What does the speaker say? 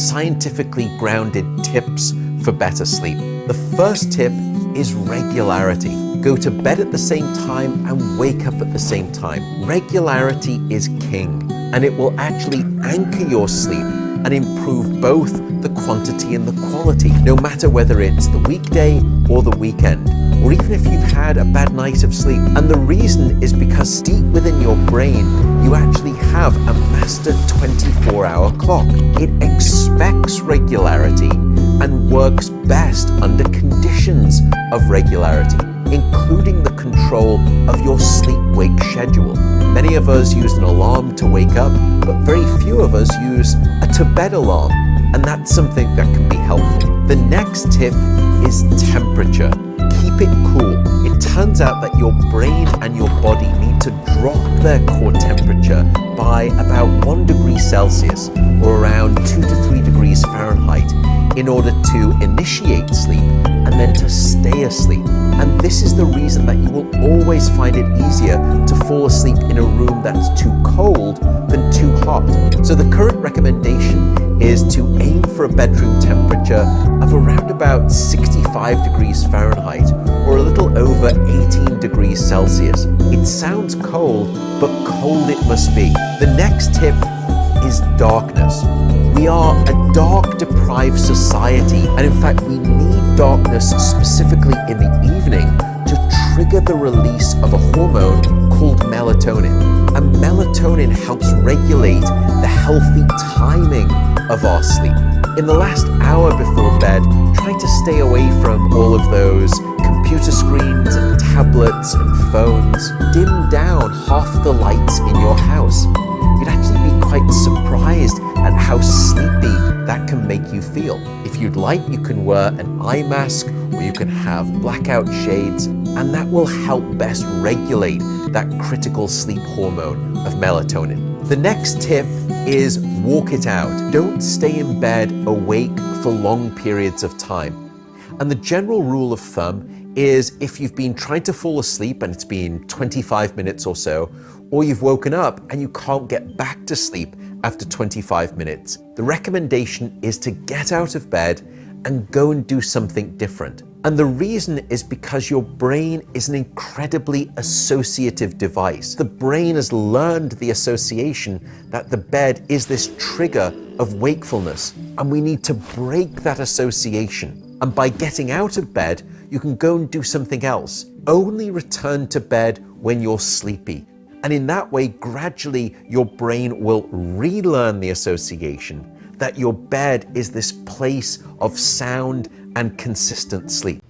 scientifically grounded tips for better sleep. The first tip is regularity. Go to bed at the same time and wake up at the same time. Regularity is king, and it will actually anchor your sleep and improve both the quantity and the quality, no matter whether it's the weekday or the weekend, or even if you've had a bad night of sleep. And the reason is because deep within your brain, you actually have a master 24-hour clock. It expects regularity and works best under conditions of regularity, including the control of your sleep-wake schedule. Many of us use an alarm to wake up, but very few of us use a to-bed alarm, and that's something that can be helpful. The next tip is temperature. Keep it cool. It turns out that your brain and your body need to drop their core temperature by about 1 degree Celsius, or around 2 to 3 degrees Fahrenheit, in order to initiate sleep and then to stay asleep. And this is the reason that you will always find it easier to fall asleep in a room that's too cold than too hot. So the current recommendation is to aim for a bedroom temperature of around about 65 degrees Fahrenheit, or a little over 18 degrees Celsius. It sounds cold, but cold it must be. The next tip is darkness. We are a dark-deprived society, and in fact, we need darkness specifically in the evening to trigger the release of a hormone called melatonin. And melatonin helps regulate the healthy timing of our sleep. In the last hour before bed, try to stay away from all of those computer screens and tablets and phones. Dim down half the lights in your house. You'd actually be quite surprised at how sleepy that can make you feel. If you'd like, you can wear an eye mask, or you can have blackout shades, and that will help best regulate that critical sleep hormone of melatonin. The next tip is walk it out. Don't stay in bed awake for long periods of time. And the general rule of thumb is if you've been trying to fall asleep and it's been 25 minutes or so, or you've woken up and you can't get back to sleep after 25 minutes, the recommendation is to get out of bed and go and do something different. And the reason is because your brain is an incredibly associative device. The brain has learned the association that the bed is this trigger of wakefulness, and we need to break that association. And by getting out of bed, you can go and do something else. Only return to bed when you're sleepy. And in that way, gradually, your brain will relearn the association that your bed is this place of sound and consistent sleep.